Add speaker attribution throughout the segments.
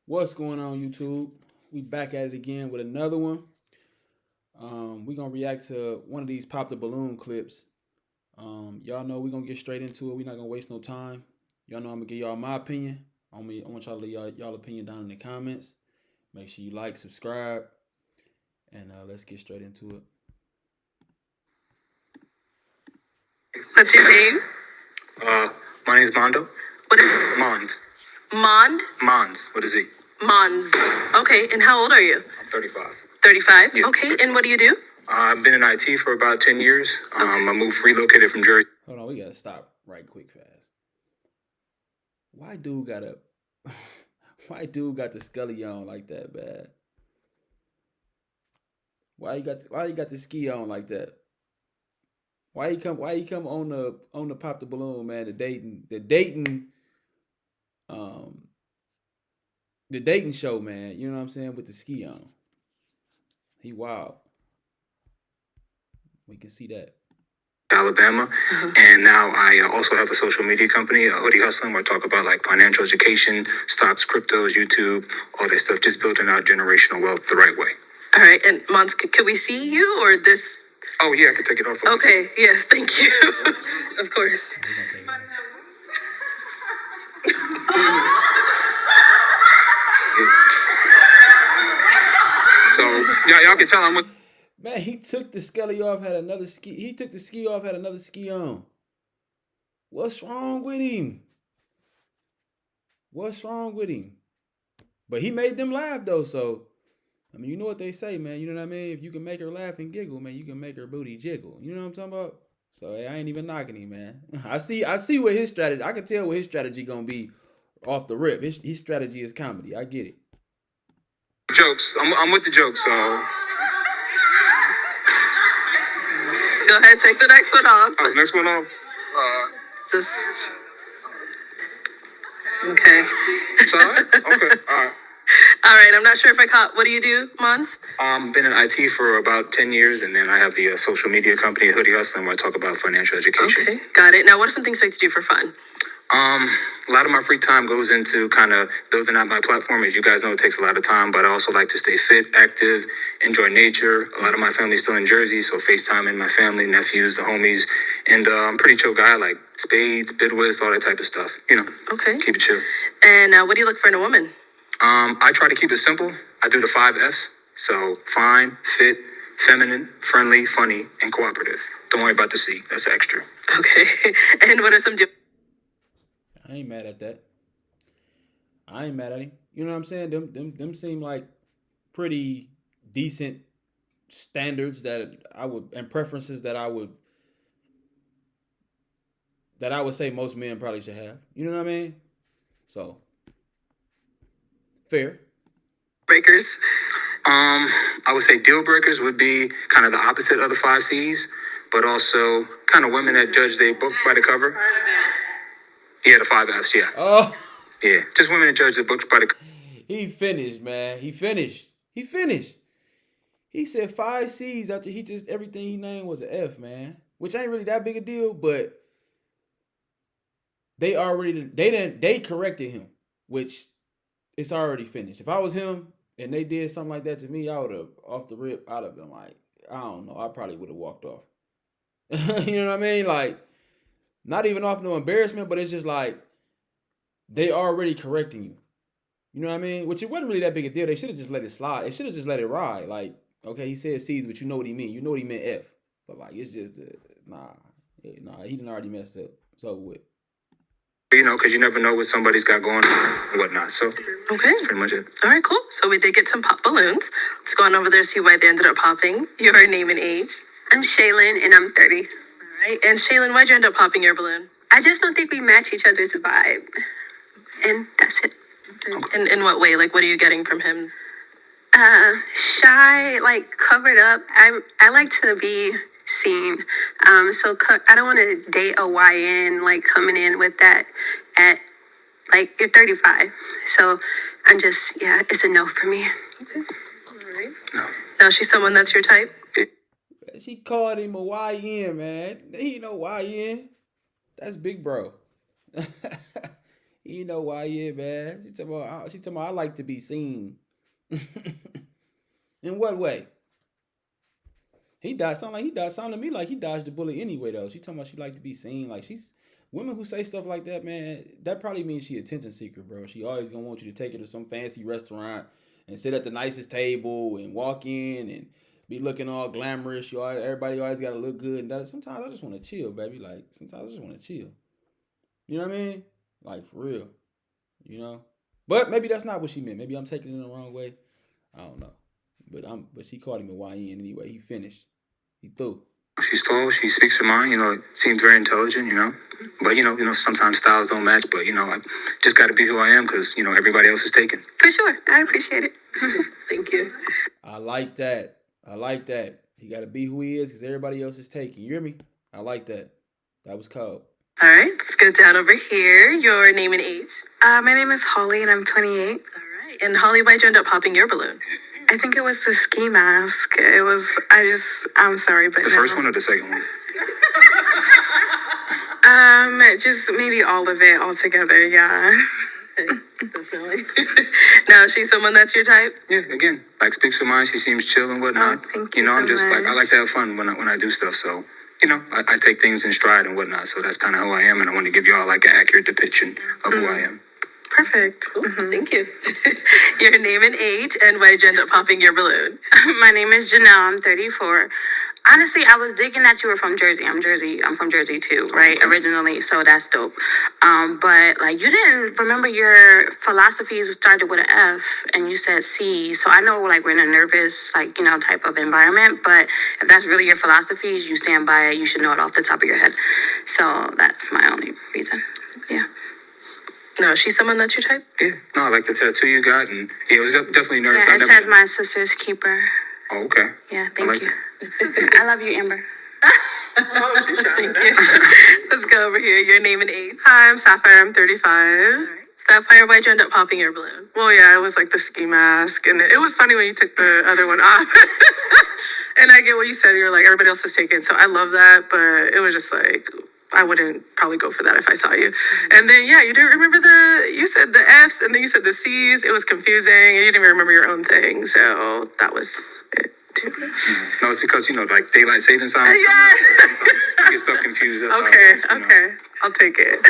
Speaker 1: What's going on, YouTube? We back at it again with another one. We're gonna react to one of these pop the balloon clips. Y'all know we're gonna get straight into it. We're not gonna waste no time. Y'all know I'm gonna give y'all my opinion. I want y'all to leave y'all opinion down in the comments. Make sure you like, subscribe, and let's get straight into it.
Speaker 2: What's your name?
Speaker 3: Uh, my name is Mondo.
Speaker 2: What is it?
Speaker 3: Mons.
Speaker 2: Mond?
Speaker 3: Mons. What is he?
Speaker 2: Mons. Okay, and how old are you?
Speaker 3: I'm 35.
Speaker 2: 35?
Speaker 3: Yeah,
Speaker 2: Okay,
Speaker 3: 35.
Speaker 2: and what do you do?
Speaker 3: I've been in IT for about 10 years. I relocated from Jersey.
Speaker 1: Hold on, we gotta stop right quick fast. Why dude got a why dude got the Scully on like that, man? Why you got the ski on like that? Why he come on the pop the balloon, man, um the Dayton show, man. You know what I'm saying, with the ski on. He wild. We can see that.
Speaker 3: Alabama, and now I also have a social media company, Hoodie Hustling, where I talk about like financial education, stocks, cryptos, YouTube, all that stuff, just building out generational wealth the right way.
Speaker 2: All right, and Mons, can we see you or this?
Speaker 3: Oh yeah, I can take it off.
Speaker 2: Okay, yes, thank you. Of course.
Speaker 3: So yeah, y'all can tell I'm with.
Speaker 1: Man, he took the Scully off, had another ski. He took the ski off, had another ski on. What's wrong with him? What's wrong with him? But he made them laugh though, so I mean, you know what they say, man. You know what I mean? If you can make her laugh and giggle, man, you can make her booty jiggle. You know what I'm talking about? So hey, I ain't even knocking him, man. I see what his strategy. I can tell what his strategy gonna be off the rip. His strategy is comedy. I get it.
Speaker 3: Jokes. I'm with the jokes. So
Speaker 2: Go ahead, take the next one off.
Speaker 3: next one off.
Speaker 2: Just. Okay.
Speaker 3: It's all right. Okay. All right.
Speaker 2: All right, I'm not sure if I caught. What do you do, Mons?
Speaker 3: Been in IT for about 10 years, and then I have the social media company, Hoodie Hustling, where I talk about financial education.
Speaker 2: Okay, got it. Now, what are some things you like to do for fun?
Speaker 3: A lot of my free time goes into kind of building out my platform. As you guys know, it takes a lot of time, but I also like to stay fit, active, enjoy nature. A lot of my family's still in Jersey, so FaceTiming my family, nephews, the homies. And I'm a pretty chill guy, like spades, bidwists, all that type of stuff. You know,
Speaker 2: Okay.
Speaker 3: keep it chill.
Speaker 2: And what do you look for in a woman?
Speaker 3: I try to keep it simple. I do the 5 Fs. So fine, fit, feminine, friendly, funny, and cooperative. Don't worry about the C. That's extra.
Speaker 2: Okay. And what are some
Speaker 1: I ain't mad at that. I ain't mad at him. You know what I'm saying? Them seem like pretty decent standards that I would and preferences that I would say most men probably should have. You know what I mean? So fair.
Speaker 2: breakers?
Speaker 3: I would say deal breakers would be kind of the opposite of the 5 Cs, but also kind of women that judge their book by the cover. Yeah, the 5 Fs, yeah.
Speaker 1: Oh,
Speaker 3: Yeah, just women that judge the books by the cover.
Speaker 1: he finished, man. He finished. He said 5 C's after he just everything he named was an F, man. Which ain't really that big a deal, but they corrected him, which it's already finished. If I was him and they did something like that to me, I would have off the rip, I'd have been like, I don't know, I probably would have walked off. You know what I mean? Like, not even off no embarrassment, but it's just like they already correcting you. You know what I mean? Which it wasn't really that big a deal. They should have just let it slide. They should have just let it ride. Like, okay, he said C's, but you know what he mean. You know what he meant F. But like, it's just he done already messed up. So what?
Speaker 3: You know, because you never know what somebody's got going on and whatnot. So
Speaker 2: Okay.
Speaker 3: that's pretty much it.
Speaker 2: All right, cool. So we did get some pop balloons. Let's go on over there, see why they ended up popping. Your name and age.
Speaker 4: I'm Shaylin, and I'm 30.
Speaker 2: All right. And Shaylin, why'd you end up popping your balloon?
Speaker 4: I just don't think we match each other's vibe. And that's it.
Speaker 2: In what way? Like, what are you getting from him?
Speaker 4: Shy, like covered up. I like to be seen. I don't want to date a YN, like coming in with that at, like, you're 35. So I'm just, yeah, it's a no for me.
Speaker 2: All right. Now she's someone that's your type?
Speaker 1: She called him a YN, man. He ain't no YN. That's big bro. He You know why, yeah, man. She talking about I like to be seen. In what way? He died. Sound like he died. Sound to me like he dodged the bullet anyway, though. She talking about she like to be seen. Like she's women who say stuff like that, man. That probably means she attention seeker, bro. She always gonna want you to take her to some fancy restaurant and sit at the nicest table and walk in and be looking all glamorous. Everybody always gotta look good. And sometimes I just want to chill, baby. Like sometimes I just want to chill. You know what I mean? Like for real. You know. But maybe that's not what she meant. Maybe I'm taking it the wrong way. I don't know. But she called him a YN anyway. He finished. He threw.
Speaker 3: She's tall. She speaks her mind. Seems very intelligent. But sometimes styles don't match. But I just got to be who I am because everybody else is taken.
Speaker 4: For sure. I appreciate it.
Speaker 2: Thank you.
Speaker 1: I like that. He got to be who he is because everybody else is taken. You hear me? I like that. That was cold.
Speaker 2: All right, let's go down over here. Your name and age.
Speaker 5: My name is Holly, and I'm 28.
Speaker 2: All right. And Holly, why'd you end up popping your balloon?
Speaker 5: I think it was the ski mask. I'm sorry, but
Speaker 3: The first one or the second one?
Speaker 5: just maybe all of it all together, yeah.
Speaker 2: Definitely. Now, is she someone that's your type?
Speaker 3: Yeah, again, like speaks her mind. She seems chill and whatnot.
Speaker 5: Thank you
Speaker 3: I'm
Speaker 5: so
Speaker 3: just like I
Speaker 5: much.
Speaker 3: like to have fun when I do stuff. So I take things in stride and whatnot. So that's kind of who I am, and I want to give y'all like an accurate depiction of who I am.
Speaker 5: Perfect.
Speaker 2: Cool. Thank you. Your name and age, and why'd you end up popping your balloon?
Speaker 5: My name is Janelle. I'm 34. Honestly, I was digging that you were from Jersey. I'm from Jersey too, right? Originally, so that's dope. But like you didn't remember your philosophies started with an F and you said C. So I know like we're in a nervous type of environment, but if that's really your philosophies, you stand by it. You should know it off the top of your head. So that's my only reason. Yeah.
Speaker 2: No, is she someone that's your type?
Speaker 3: Yeah, no, I like the tattoo you got, and it was definitely nervous.
Speaker 5: Yeah, it says my sister's keeper.
Speaker 3: Oh, okay.
Speaker 5: Yeah,
Speaker 3: I
Speaker 5: thank
Speaker 3: like
Speaker 5: you.
Speaker 3: it.
Speaker 5: I love you, Amber.
Speaker 2: Thank you. Let's go over here. Your name and age.
Speaker 6: Hi, I'm Sapphire. I'm 35.
Speaker 2: Sapphire, why'd you end up popping your balloon?
Speaker 6: Well, yeah, it was like the ski mask. And it was funny when you took the other one off. And I get what you said. You're like, everybody else is taken. So I love that. But it was just like, I wouldn't probably go for that if I saw you. And then, yeah, you didn't remember you said the F's and then you said the C's. It was confusing. And you didn't even remember your own thing. So that was it, too.
Speaker 3: No, it's because like daylight savings time.
Speaker 6: Yeah.
Speaker 3: You get stuff confused. That's
Speaker 6: Okay,
Speaker 3: all,
Speaker 6: okay. I'll take it.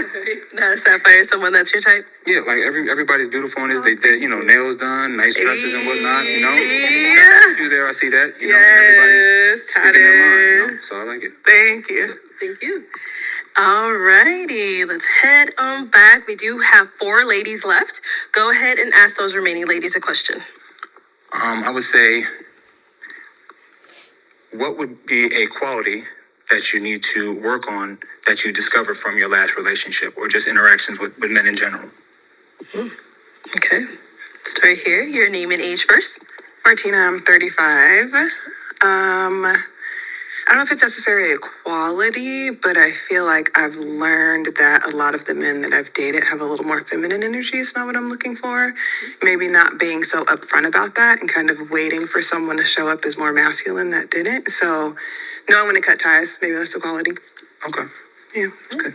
Speaker 2: Now, Sapphire, someone that's your type?
Speaker 3: Yeah, like everybody's beautiful in this. They nails done, nice dresses and whatnot.
Speaker 6: Yeah.
Speaker 3: You there? I see that.
Speaker 6: Yes,
Speaker 3: Everybody's speaking their mind.
Speaker 6: got it.
Speaker 3: So I like it.
Speaker 6: Thank you.
Speaker 2: Thank you. Alrighty, let's head on back. We do have 4 ladies left. Go ahead and ask those remaining ladies a question.
Speaker 3: I would say, what would be a quality that you need to work on that you discovered from your last relationship or just interactions with men in general?
Speaker 2: Okay. Start here. Your name and age first.
Speaker 5: Martina, I'm 35. I don't know if it's necessarily a quality, but I feel like I've learned that a lot of the men that I've dated have a little more feminine energy. It's not what I'm looking for. Maybe not being so upfront about that and kind of waiting for someone to show up as more masculine that didn't. So knowing when to cut ties, maybe that's the quality.
Speaker 3: Okay.
Speaker 5: Yeah.
Speaker 3: Okay.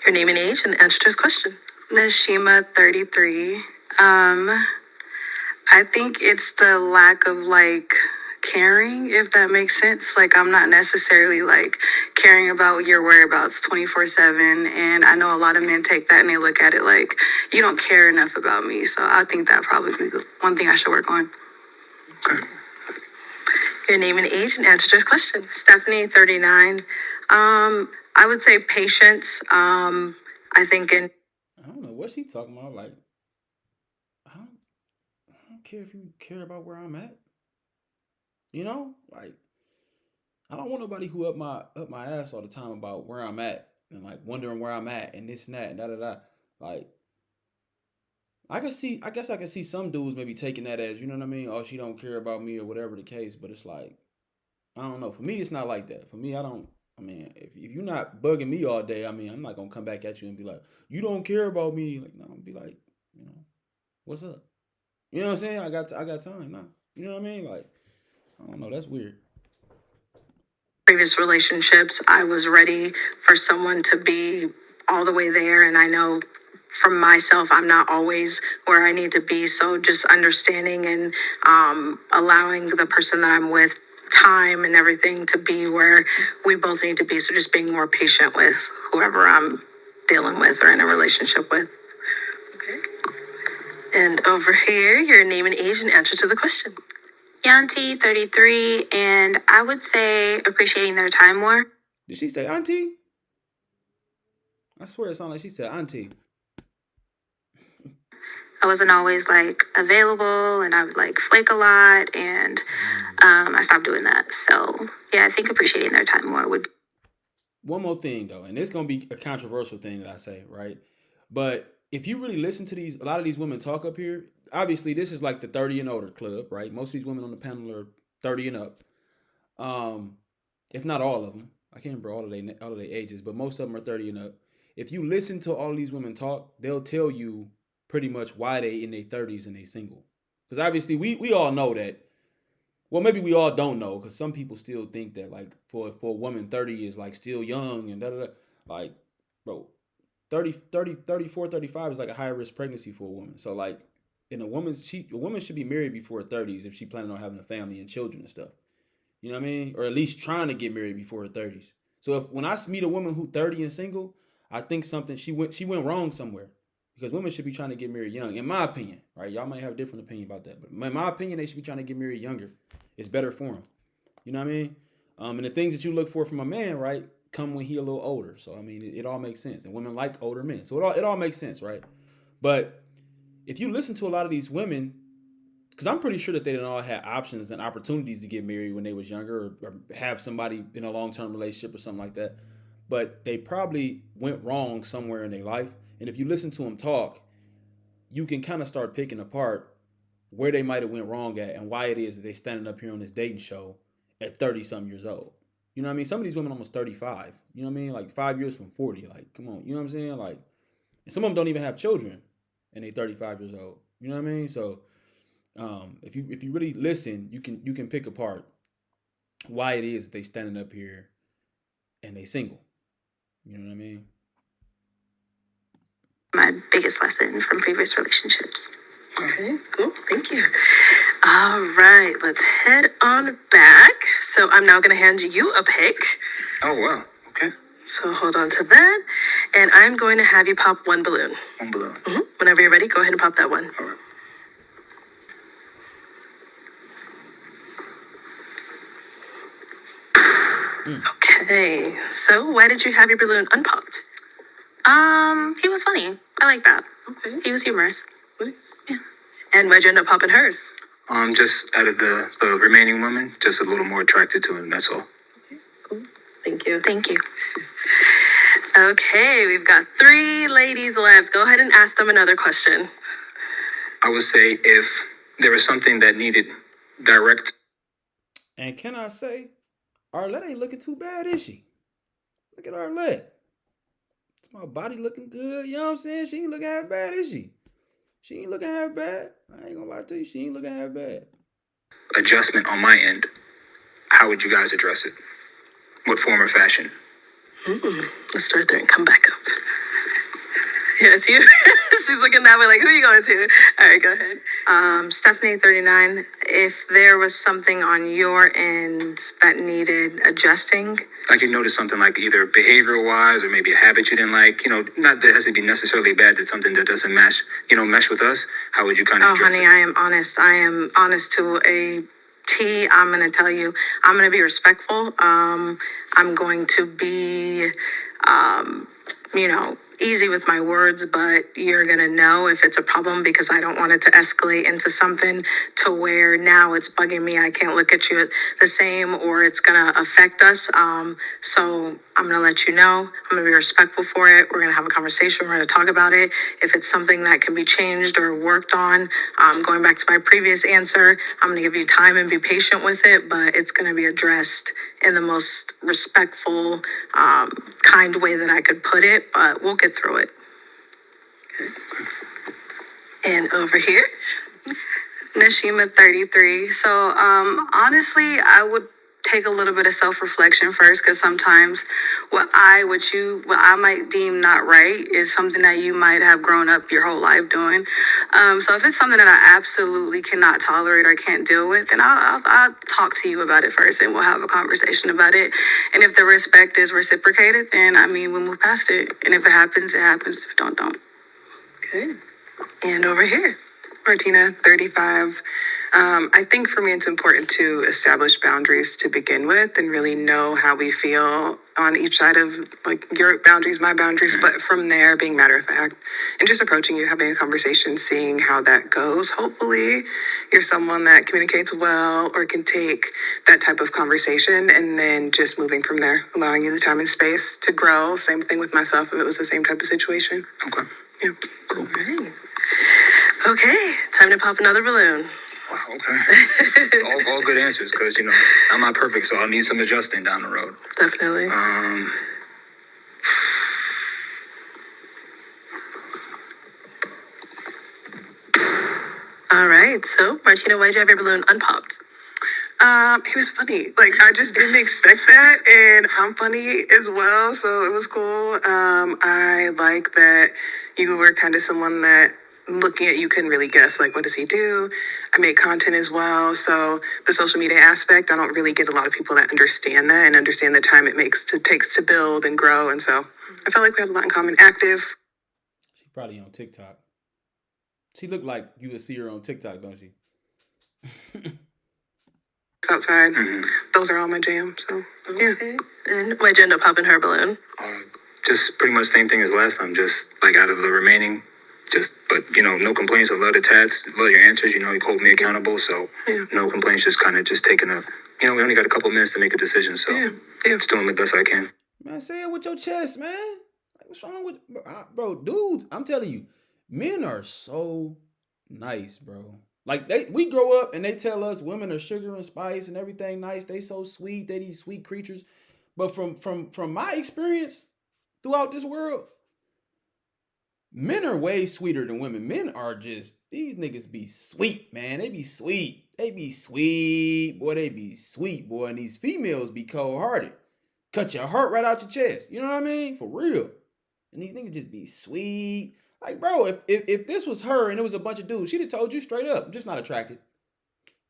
Speaker 2: Your name and age and answer to his question.
Speaker 5: Nashima, 33. I think it's the lack of caring, if that makes sense. I'm not necessarily caring about your whereabouts 24/7, and I know a lot of men take that and they look at it like you don't care enough about me. So I think that probably be the one thing I should work on.
Speaker 3: Okay.
Speaker 2: Your name and age and answer to his question.
Speaker 7: Stephanie, 39. I would say patience. I think in
Speaker 1: I don't know what she talking about. Like, I don't care if you care about where I'm at. I don't want nobody who up my ass all the time about where I'm at and wondering where I'm at and this and that and da da da. Like, I guess I can see some dudes maybe taking that as, you know what I mean? Oh, she don't care about me or whatever the case. But it's like, I don't know. For me, it's not like that. For me, if you're not bugging me all day, I'm not gonna come back at you and be like, you don't care about me. Like, no, I'm gonna be like, what's up? You know what I'm saying? I got time now. You know what I mean? Like, I don't know. That's weird.
Speaker 7: previous relationships, I was ready for someone to be all the way there. And I know from myself, I'm not always where I need to be. So just understanding and allowing the person that I'm with time and everything to be where we both need to be. So just being more patient with whoever I'm dealing with or in a relationship with.
Speaker 2: And over here, your name and age and answer to the question.
Speaker 5: Yanti, 33, and I would say appreciating their time more.
Speaker 1: Did she say auntie? I swear it sounded like she said auntie.
Speaker 5: I wasn't always like available, and I would like flake a lot, and I stopped doing that. So yeah, I think appreciating their time more would.
Speaker 1: One more thing though, and it's gonna be a controversial thing that I say, right? But if you really listen to a lot of these women talk up here, obviously this is like the 30 and older club, right? Most of these women on the panel are 30 and up. If not all of them. I can't remember all of their ages, but most of them are 30 and up. If you listen to all these women talk, they'll tell you pretty much why they in their 30s and they single. Because obviously we all know that. Well, maybe we all don't know, because some people still think that like for a woman 30 is like still young and da da da. Like, bro, 34, 35 is like a high risk pregnancy for a woman. So like in a woman should be married before her 30s if she planning on having a family and children and stuff. You know what I mean? Or at least trying to get married before her 30s. So when I meet a woman who 30 and single, I think she went wrong somewhere. Because women should be trying to get married young, in my opinion, right? Y'all might have a different opinion about that, but in my opinion, they should be trying to get married younger. It's better for them. You know what I mean? And the things that you look for from a man, right, come when he a little older. So I mean, it all makes sense. And women like older men, so it all makes sense, right? But if you listen to a lot of these women, because I'm pretty sure that they didn't all have options and opportunities to get married when they was younger, or have somebody in a long-term relationship or something like that. But they probably went wrong somewhere in their life. And if you listen to them talk, you can kind of start picking apart where they might have went wrong at and why it is that they standing up here on this dating show at 30-something years old. You know what I mean? Some of these women almost 35. You know what I mean? Like 5 years from 40. Like, come on. You know what I'm saying? Like, and some of them don't even have children and they 35 years old. You know what I mean? So if you really listen, you can pick apart why it is that they standing up here and they single. You know what I mean?
Speaker 5: My biggest lesson from previous relationships.
Speaker 2: Okay, cool. Thank you. All right, let's head on back. So I'm now going to hand you a pick.
Speaker 3: Oh, wow. Okay.
Speaker 2: So hold on to that. And I'm going to have you pop one balloon.
Speaker 3: One balloon.
Speaker 2: Whenever you're ready, go ahead and pop that one.
Speaker 3: All right.
Speaker 2: Okay, so why did you have your balloon unpopped?
Speaker 5: He was funny. I like that.
Speaker 2: Okay.
Speaker 5: He was humorous.
Speaker 2: Nice. Yeah. And why'd you end up popping hers?
Speaker 3: Just out of the remaining women, just a little more attracted to him. That's all.
Speaker 2: Okay, cool. Thank you.
Speaker 5: Thank you.
Speaker 2: Okay, we've got 3 ladies left. Go ahead and ask them another question.
Speaker 3: I would say if there was something that needed direct.
Speaker 1: And can I say, Arlette ain't looking too bad, is she? Look at Arlette. My body looking good. You know what I'm saying? She ain't looking half bad, is she? She ain't looking half bad. I ain't gonna lie to you. She ain't looking half bad.
Speaker 3: Adjustment on my end, how would you guys address it? What form or fashion?
Speaker 2: Let's start there and come back up. Yeah, it's you. She's looking that way like, who are you going to? All right, go ahead.
Speaker 7: Stephanie, 39, if there was something on your end that needed adjusting,
Speaker 3: Like you noticed something like either behavioral wise or maybe a habit you didn't like, not that it has to be necessarily bad, that something that doesn't mesh with us. How would you kind of address
Speaker 7: honey,
Speaker 3: it?
Speaker 7: I am honest. I am honest to a T. I'm going to tell you, I'm going to be respectful. I'm going to be, easy with my words, but you're going to know if it's a problem because I don't want it to escalate into something to where now it's bugging me. I can't look at you the same or it's going to affect us. So I'm going to let you know. I'm going to be respectful for it. We're going to have a conversation. We're going to talk about it. If it's something that can be changed or worked on, going back to my previous answer, I'm going to give you time and be patient with it, but it's going to be addressed in the most respectful, kind way that I could put it, but we'll get through it.
Speaker 2: And over here.
Speaker 7: Nashima, 33. So, honestly, I would take a little bit of self-reflection first, because sometimes
Speaker 5: what I might deem not right is something that you might have grown up your whole life doing. So if it's something that I absolutely cannot tolerate or can't deal with, then I'll talk to you about it first, and we'll have a conversation about it. And if the respect is reciprocated, then I mean we'll move past it. And if it happens, it happens. If it don't.
Speaker 6: Okay. And over here, Martina, 35. I think for me, it's important to establish boundaries to begin with and really know how we feel on each side of like your boundaries, my boundaries. But from there, being matter of fact and just approaching you, having a conversation, seeing how that goes. Hopefully, you're someone that communicates well or can take that type of conversation and then just moving from there, allowing you the time and space to grow. Same thing with myself if it was the same type of situation.
Speaker 3: Okay.
Speaker 6: Yeah.
Speaker 2: All right. Okay, time to pop another balloon.
Speaker 3: Wow, okay. all good answers, because, I'm not perfect, so I'll need some adjusting down the road.
Speaker 2: Definitely. All right, so Martina, why'd you have your balloon unpopped?
Speaker 6: He was funny. Like, I just didn't expect that, and I'm funny as well, so it was cool. I like that you were kind of someone that looking at you couldn't really guess, like, what does he do? I make content as well, so the social media aspect, I don't really get a lot of people that understand that and understand the time it takes to build and grow, and so I felt like we have a lot in common. Active.
Speaker 1: She probably on TikTok. She look like you would see her on TikTok, don't she?
Speaker 6: Outside. Those are all my jams, so yeah.
Speaker 2: Okay. And why'd you end up popping her balloon?
Speaker 3: Just pretty much same thing as last time. Just like out of the remaining, but no complaints. I love the tats, love your answers. You hold me accountable, so no complaints. Just kind of taking we only got a couple minutes to make a decision, so just doing the best I can.
Speaker 1: Man, say it with your chest, man. Like, what's wrong with, bro? Dudes, I'm telling you, men are so nice, bro. Like we grow up and they tell us women are sugar and spice and everything nice. They so sweet. They these sweet creatures. But from my experience throughout this world, men are way sweeter than women. Men are just, these niggas be sweet, man. They be sweet. They be sweet, boy. They be sweet, boy. And these females be cold-hearted. Cut your heart right out your chest. You know what I mean? For real. And these niggas just be sweet. Like, bro, if this was her and it was a bunch of dudes, she'd have told you straight up, I'm just not attracted.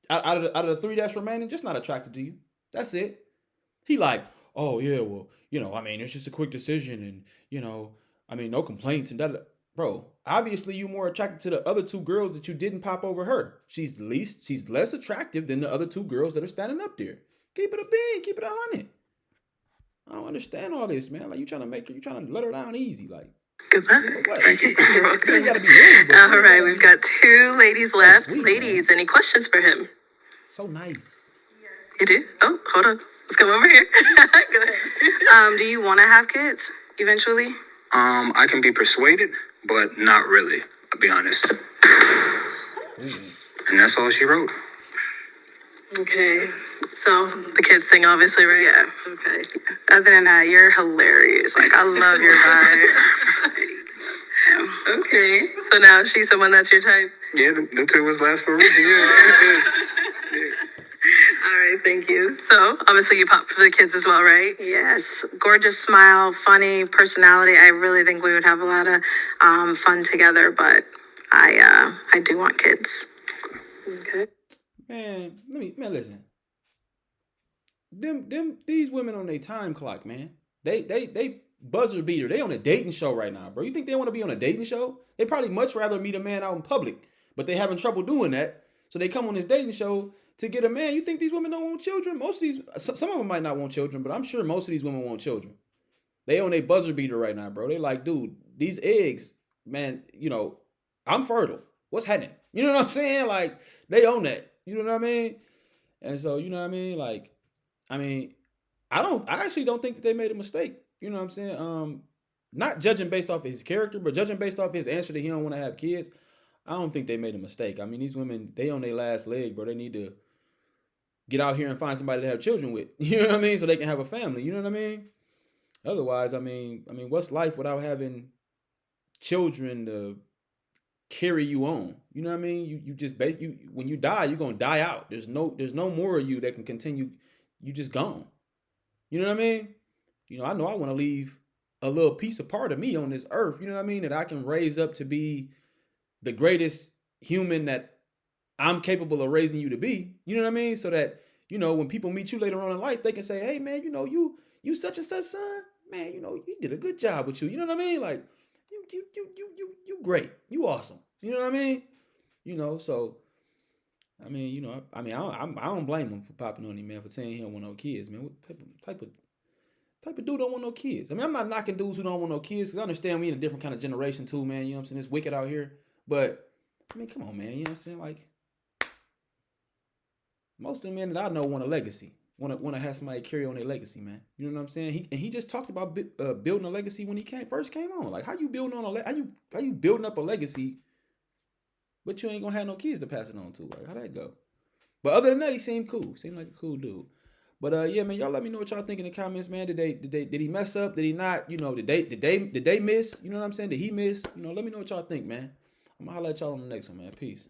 Speaker 1: Out of the 3 that's remaining, just not attracted to you. That's it. He like, oh yeah, well, it's just a quick decision and, no complaints and that. Bro, obviously you more attracted to the other 2 girls that you didn't pop over her. She's less attractive than the other 2 girls that are standing up there. Keep it a bean, keep it 100. I don't understand all this, man. Like, you trying to let her down easy, like.
Speaker 2: Good luck.
Speaker 1: What? You gotta be ready,
Speaker 2: All right, we've got 2 ladies left.
Speaker 1: sweet,
Speaker 2: Ladies,
Speaker 1: man.
Speaker 2: any questions for him?
Speaker 1: So nice.
Speaker 2: You do? Oh, hold on. Let's come over here. Go ahead.
Speaker 5: Do you want to have kids eventually?
Speaker 3: I can be persuaded, but not really. I'll be honest. And that's all she wrote.
Speaker 2: Okay. So the kids thing, obviously, right?
Speaker 5: Yeah.
Speaker 2: Okay.
Speaker 5: Other than that, you're hilarious. Like, I love your vibe.
Speaker 2: Okay. So now she's someone that's your type.
Speaker 3: Yeah, the 2 was last for a reason. Yeah.
Speaker 2: All right, thank you. So obviously you popped for the kids as well, right?
Speaker 5: Yes, gorgeous smile, funny personality. I really think we would have a lot of fun together, but I do want kids.
Speaker 2: Okay.
Speaker 1: Man, listen. These women on their time clock, man. They buzzer beater. They on a dating show right now, bro. You think they want to be on a dating show? They probably much rather meet a man out in public, but they having trouble doing that. So they come on this dating show to get a man. You think these women don't want children? Most of these, some of them might not want children, but I'm sure most of these women want children. They on a buzzer beater right now, bro. They like, dude, these eggs, man, I'm fertile. What's happening? You know what I'm saying? Like, they own that. You know what I mean? And so, you know what I mean? Like, I actually don't think that they made a mistake. You know what I'm saying? Not judging based off of his character, but judging based off his answer that he don't want to have kids. I don't think they made a mistake. I mean, these women, they on their last leg, bro. They need to get out here and find somebody to have children with. You know what I mean? So they can have a family. You know what I mean? Otherwise, I mean, what's life without having children to carry you on? You know what I mean? You just when you die, you're gonna die out. There's no more of you that can continue. You just gone. You know what I mean? You know I want to leave a little piece of part of me on this earth. You know what I mean? That I can raise up to be the greatest human that I'm capable of raising you to be. You know what I mean? So that, you know, when people meet you later on in life, they can say, hey man, you know, you such and such son, man, you know, you did a good job with you. You know what I mean? Like you great. You awesome. You know what I mean? You know, so I mean, you know, I don't blame him for popping on him, man, for saying he don't want no kids, man. What type of dude don't want no kids? I mean, I'm not knocking dudes who don't want no kids, because I understand we in a different kind of generation too, man. You know what I'm saying? It's wicked out here. But I mean, come on, man. You know what I'm saying? Like, most of the men that I know want a legacy. Want to have somebody carry on their legacy, man. You know what I'm saying? He just talked about building a legacy when he first came on. Like, how you building on how you building up a legacy, but you ain't gonna have no kids to pass it on to? Like, how that go? But other than that, he seemed cool. Seemed like a cool dude. But yeah, man, y'all let me know what y'all think in the comments, man. Did he mess up? Did he not? You know, did they miss? You know what I'm saying? Did he miss? You know, let me know what y'all think, man. I'm gonna holler at y'all on the next one, man. Peace.